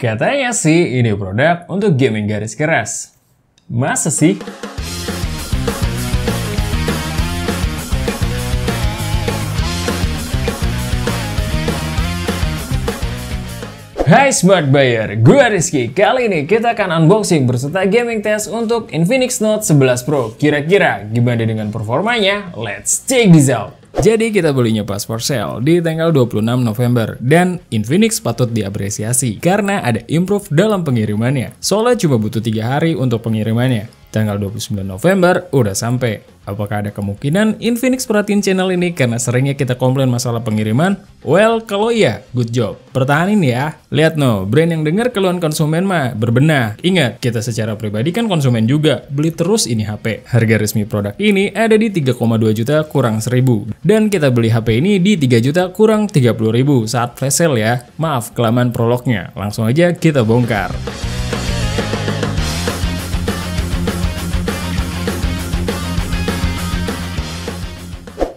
Katanya sih ini produk untuk gaming garis keras. Masa sih? Hai Smart Buyer, gue Rizky. Kali ini kita akan unboxing berserta gaming test untuk Infinix Note 11 Pro. Kira-kira gimana dengan performanya? Let's check this out! Jadi kita belinya pas for sale di tanggal 26 November dan Infinix patut diapresiasi karena ada improve dalam pengirimannya. Soalnya cuma butuh 3 hari untuk pengirimannya. Tanggal 29 November udah sampai. Apakah ada kemungkinan Infinix perhatiin channel ini karena seringnya kita komplain masalah pengiriman? Well, kalau iya, good job. Pertahanin ya. Lihat no, brand yang dengar keluhan konsumen mah berbenah. Ingat, kita secara pribadi kan konsumen juga. Beli terus ini HP. Harga resmi produk ini ada di 3,2 juta kurang 1000. Dan kita beli HP ini di 3 juta kurang 30.000 saat flash sale ya. Maaf, kelamaan prolognya. Langsung aja kita bongkar.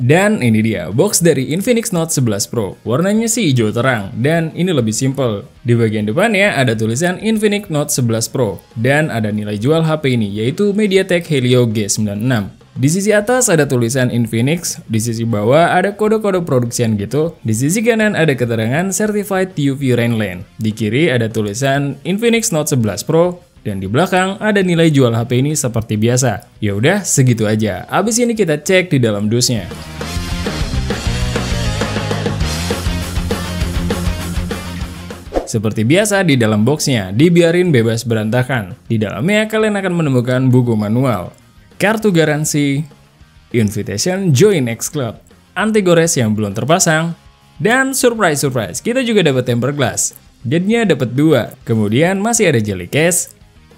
Dan ini dia, box dari Infinix Note 11 Pro. Warnanya sih hijau terang, dan ini lebih simple. Di bagian depannya ada tulisan Infinix Note 11 Pro. Dan ada nilai jual HP ini, yaitu MediaTek Helio G96. Di sisi atas ada tulisan Infinix, di sisi bawah ada kode-kode produksian gitu. Di sisi kanan ada keterangan Certified UV Rainland. Di kiri ada tulisan Infinix Note 11 Pro. Dan di belakang ada nilai jual HP ini seperti biasa. Ya udah, segitu aja. Abis ini kita cek di dalam dusnya. Seperti biasa di dalam boxnya, dibiarin bebas berantakan. Di dalamnya kalian akan menemukan buku manual, kartu garansi, invitation join X Club, anti gores yang belum terpasang, dan surprise, kita juga dapat tempered glass. Jadinya dapat 2. Kemudian masih ada jelly case,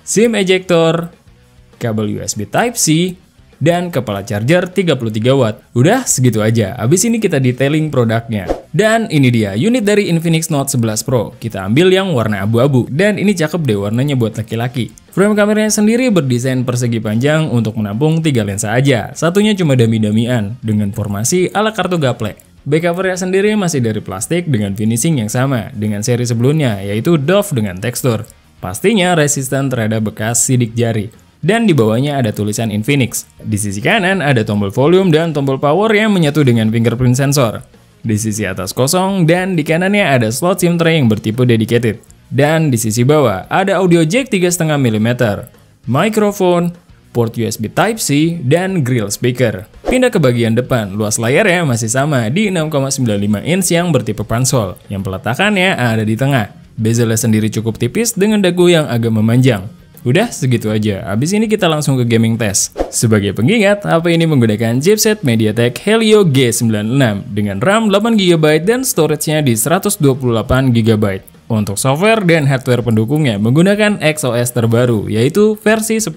SIM ejector, kabel USB Type-C, dan kepala charger 33 watt. Udah segitu aja, abis ini kita detailing produknya. Dan ini dia unit dari Infinix Note 11 Pro. Kita ambil yang warna abu-abu, dan ini cakep deh warnanya buat laki-laki. Frame kameranya sendiri berdesain persegi panjang untuk menampung 3 lensa aja. Satunya cuma dami-damian, dengan formasi ala kartu gaplek. Back covernya sendiri masih dari plastik dengan finishing yang sama dengan seri sebelumnya, yaitu doff dengan tekstur. Pastinya resisten terhadap bekas sidik jari. Dan di bawahnya ada tulisan Infinix. Di sisi kanan ada tombol volume dan tombol power yang menyatu dengan fingerprint sensor. Di sisi atas kosong dan di kanannya ada slot SIM tray yang bertipe dedicated. Dan di sisi bawah ada audio jack 3,5 mm, mikrofon, port USB Type-C, dan grill speaker. Pindah ke bagian depan, luas layarnya masih sama di 6,95 inch yang bertipe pansol, yang peletakannya ada di tengah. Bezelnya sendiri cukup tipis dengan dagu yang agak memanjang. Udah segitu aja, abis ini kita langsung ke gaming test. Sebagai pengingat, HP ini menggunakan chipset MediaTek Helio G96 dengan RAM 8GB dan storage-nya di 128GB. Untuk software dan hardware pendukungnya menggunakan XOS terbaru, yaitu versi 10.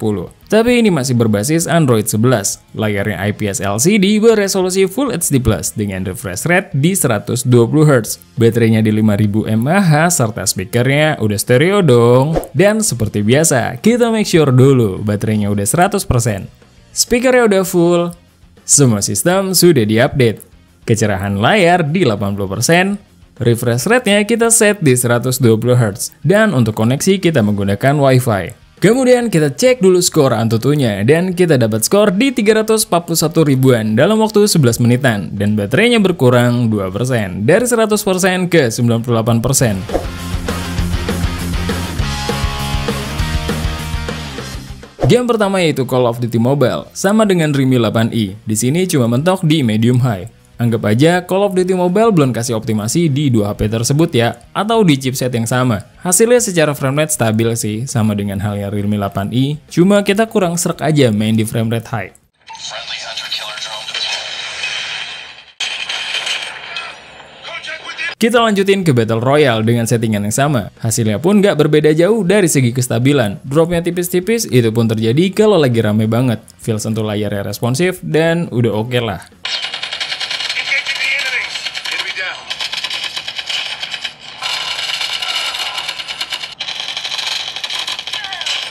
Tapi ini masih berbasis Android 11. Layarnya IPS LCD beresolusi Full HD+, dengan refresh rate di 120Hz. Baterainya di 5000 mAh, serta speakernya udah stereo dong. Dan seperti biasa, kita make sure dulu baterainya udah 100%. Speakernya udah full. Semua sistem sudah diupdate. Kecerahan layar di 80%. Refresh rate-nya kita set di 120Hz. Dan untuk koneksi kita menggunakan Wi-Fi. Kemudian kita cek dulu skor Antutunya. Dan kita dapat skor di 341 ribuan dalam waktu 11 menitan. Dan baterainya berkurang 2%. Dari 100% ke 98%. Game pertama yaitu Call of Duty Mobile. Sama dengan Realme 8i. Di sini cuma mentok di medium high. Anggap aja Call of Duty Mobile belum kasih optimasi di 2 HP tersebut ya, atau di chipset yang sama. Hasilnya secara framerate stabil sih, sama dengan halnya Realme 8i, cuma kita kurang srek aja main di framerate high. Kita lanjutin ke Battle Royale dengan settingan yang sama. Hasilnya pun nggak berbeda jauh dari segi kestabilan. Dropnya tipis-tipis, itu pun terjadi kalau lagi rame banget. Feel sentuh layarnya responsif, dan udah oke lah.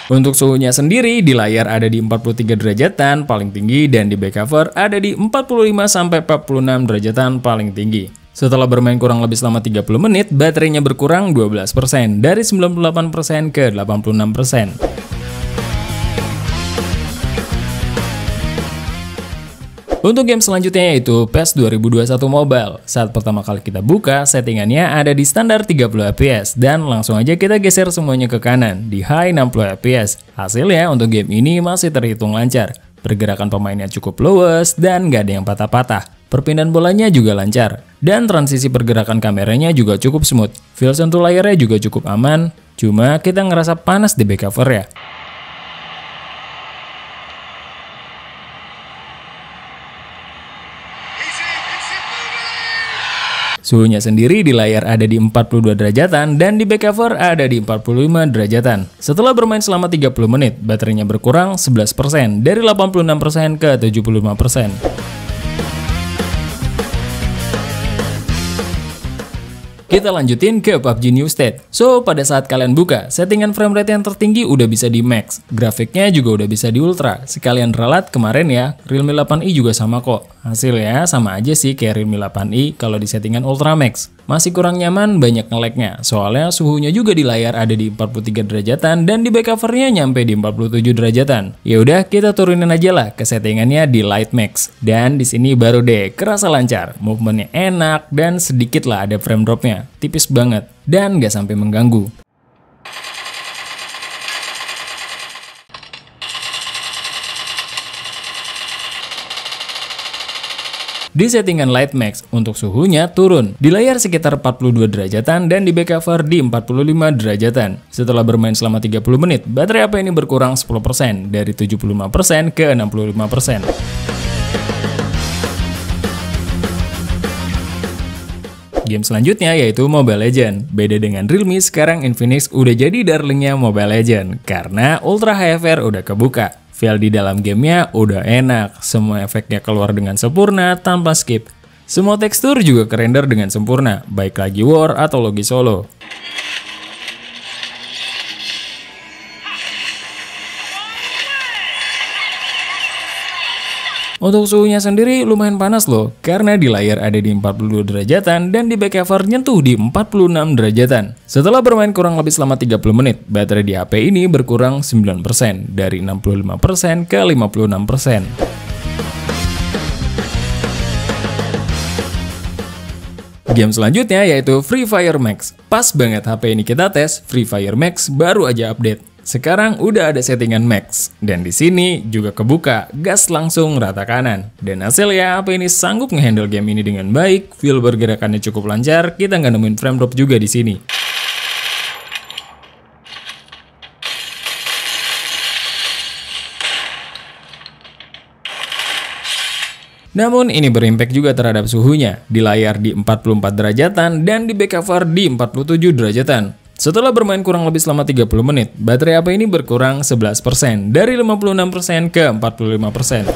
Untuk suhunya sendiri di layar ada di 43 derajatan paling tinggi dan di back cover ada di 45-46 derajatan paling tinggi. Setelah bermain kurang lebih selama 30 menit, baterainya berkurang 12% dari 98% ke 86%. Untuk game selanjutnya yaitu PES 2021 Mobile. Saat pertama kali kita buka, settingannya ada di standar 30 fps dan langsung aja kita geser semuanya ke kanan di high 60 fps. Hasilnya untuk game ini masih terhitung lancar. Pergerakan pemainnya cukup luwes dan gak ada yang patah-patah. Perpindahan bolanya juga lancar. Dan transisi pergerakan kameranya juga cukup smooth. Feel sentuh layarnya juga cukup aman. Cuma kita ngerasa panas di back cover ya. Suhunya sendiri di layar ada di 42 derajatan dan di back cover ada di 45 derajatan. Setelah bermain selama 30 menit, baterainya berkurang 11% dari 86% ke 75%. Kita lanjutin ke PUBG New State. So, pada saat kalian buka, settingan frame rate yang tertinggi udah bisa di max. Grafiknya juga udah bisa di ultra. Sekalian ralat kemarin ya, Realme 8i juga sama kok. Hasilnya sama aja sih kayak Realme 8i kalau di settingan ultra max. Masih kurang nyaman, banyak nge-lag-nya. Soalnya suhunya juga di layar ada di 43 derajatan dan di back covernya nyampe di 47 derajatan. Ya udah, kita turunin aja lah ke settingannya di light max. Dan di sini baru deh kerasa lancar, movementnya enak dan sedikit lah ada frame dropnya. Tipis banget dan gak sampai mengganggu. Di settingan Light Max, untuk suhunya turun. Di layar sekitar 42 derajatan dan di back cover di 45 derajatan. Setelah bermain selama 30 menit, baterai HP ini berkurang 10% dari 75% ke 65%. Game selanjutnya yaitu Mobile Legends. Beda dengan Realme, sekarang Infinix udah jadi darlingnya Mobile Legends karena Ultra HFR udah kebuka. Feel di dalam gamenya udah enak, semua efeknya keluar dengan sempurna tanpa skip. Semua tekstur juga kerender dengan sempurna, baik lagi war atau logi solo. Untuk suhunya sendiri lumayan panas loh, karena di layar ada di 42 derajatan dan di back cover nyentuh di 46 derajatan. Setelah bermain kurang lebih selama 30 menit, baterai di HP ini berkurang 9% dari 65% ke 56%. Game selanjutnya yaitu Free Fire Max. Pas banget HP ini kita tes, Free Fire Max baru aja update. Sekarang udah ada settingan max, dan di sini juga kebuka, gas langsung rata kanan. Dan hasilnya HP ini sanggup ngehandle game ini dengan baik, feel pergerakannya cukup lancar, kita nggak nemuin frame drop juga di sini. Namun ini berimpact juga terhadap suhunya, di layar di 44 derajatan dan di back cover di 47 derajatan. Setelah bermain kurang lebih selama 30 menit, baterai HP ini berkurang 11% dari 56% ke 45%.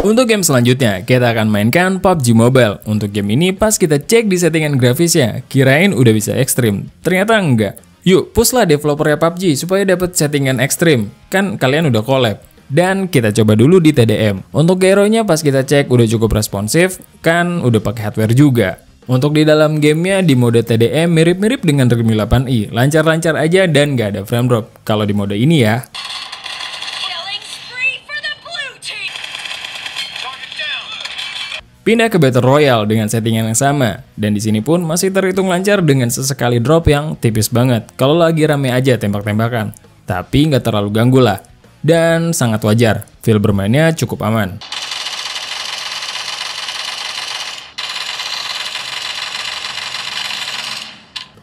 Untuk game selanjutnya, kita akan mainkan PUBG Mobile. Untuk game ini pas kita cek di settingan grafisnya, kirain udah bisa ekstrim. Ternyata enggak. Yuk, push lah developernya PUBG supaya dapat settingan ekstrim. Kan kalian udah collab. Dan kita coba dulu di TDM. Untuk gyronya pas kita cek udah cukup responsif, kan udah pakai hardware juga. Untuk di dalam gamenya di mode TDM mirip-mirip dengan Realme 8i, lancar-lancar aja dan gak ada frame drop. Kalau di mode ini ya. Pindah ke Battle Royale dengan settingan yang sama, dan di sini pun masih terhitung lancar dengan sesekali drop yang tipis banget. Kalau lagi rame aja tembak-tembakan, tapi nggak terlalu ganggu lah. Dan sangat wajar, feel bermainnya cukup aman.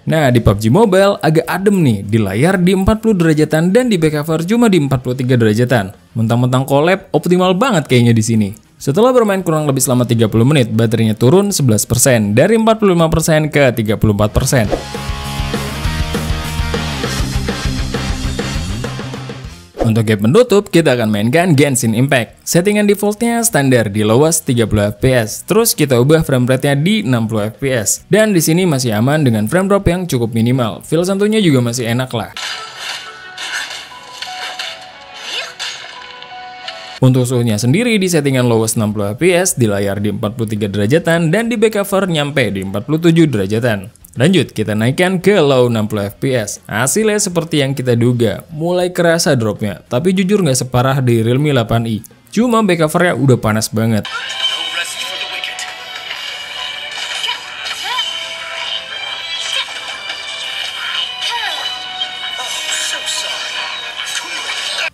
Nah, di PUBG Mobile agak adem nih, di layar di 40 derajatan dan di back cover cuma di 43 derajatan. Mentang-mentang collab, optimal banget kayaknya di sini. Setelah bermain kurang lebih selama 30 menit, baterainya turun 11% dari 45% ke 34%. Untuk game penutup, kita akan mainkan Genshin Impact. Settingan defaultnya standar di lowest 30 fps, terus kita ubah frame rate-nya di 60 fps. Dan di sini masih aman dengan frame drop yang cukup minimal. Feel santunya juga masih enak lah. Untuk suhunya sendiri di settingan lowest 60 fps, di layar di 43 derajatan, dan di back cover nyampe di 47 derajatan. Lanjut, kita naikkan ke low 60 fps. Hasilnya seperti yang kita duga, mulai kerasa dropnya, tapi jujur nggak separah di Realme 8i. Cuma back covernya udah panas banget.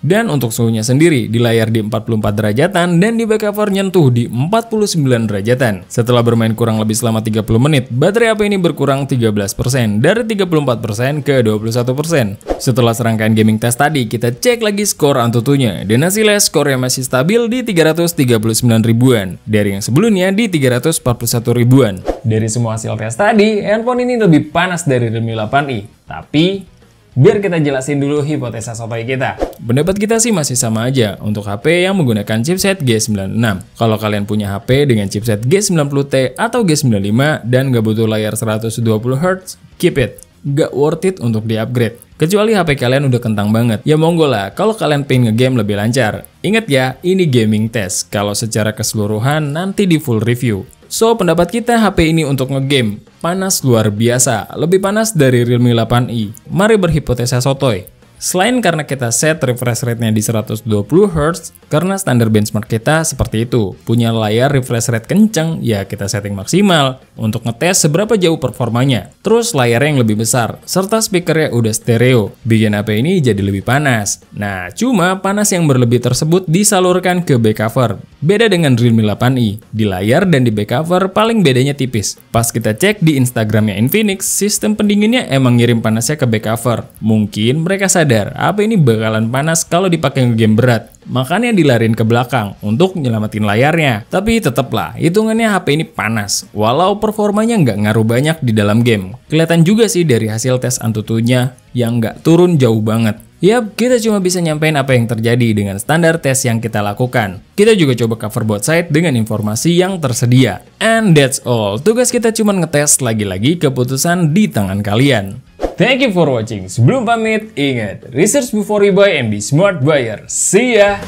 Dan untuk suhunya sendiri, di layar di 44 derajatan dan di back cover nyentuh di 49 derajatan. Setelah bermain kurang lebih selama 30 menit, baterai HP ini berkurang 13%, dari 34% ke 21%. Setelah serangkaian gaming test tadi, kita cek lagi skor Antutunya, dan hasilnya skornya masih stabil di 339 ribuan, dari yang sebelumnya di 341 ribuan. Dari semua hasil tes tadi, handphone ini lebih panas dari Realme 8i, tapi biar kita jelasin dulu hipotesa sotoy kita. Pendapat kita sih masih sama aja untuk HP yang menggunakan chipset G96. Kalau kalian punya HP dengan chipset G90T atau G95 dan nggak butuh layar 120Hz, keep it. Nggak worth it untuk di-upgrade. Kecuali HP kalian udah kentang banget. Ya monggo lah, kalau kalian pengen nge-game lebih lancar. Ingat ya, ini gaming test. Kalau secara keseluruhan nanti di full review. So, pendapat kita HP ini untuk ngegame panas luar biasa, lebih panas dari Realme 8i. Mari berhipotesa sotoy. Selain karena kita set refresh rate-nya di 120Hz, karena standar benchmark kita seperti itu. Punya layar refresh rate kenceng, ya kita setting maksimal untuk ngetes seberapa jauh performanya. Terus layarnya yang lebih besar, serta speakernya udah stereo, bikin HP ini jadi lebih panas. Nah, cuma panas yang berlebih tersebut disalurkan ke back cover. Beda dengan Realme 8i, di layar dan di back cover paling bedanya tipis. Pas kita cek di Instagramnya Infinix, sistem pendinginnya emang ngirim panasnya ke back cover. Mungkin mereka sadar HP ini bakalan panas kalau dipakai ngegame berat. Makanya dilarin ke belakang untuk nyelamatin layarnya. Tapi tetaplah, hitungannya HP ini panas. Walau performanya nggak ngaruh banyak di dalam game. Kelihatan juga sih dari hasil tes Antutunya yang nggak turun jauh banget. Yap, kita cuma bisa nyampein apa yang terjadi dengan standar tes yang kita lakukan. Kita juga coba cover both side dengan informasi yang tersedia. And that's all. Tugas kita cuma ngetes, lagi-lagi keputusan di tangan kalian. Thank you for watching. Sebelum pamit, ingat, research before you buy and be smart buyer. See ya!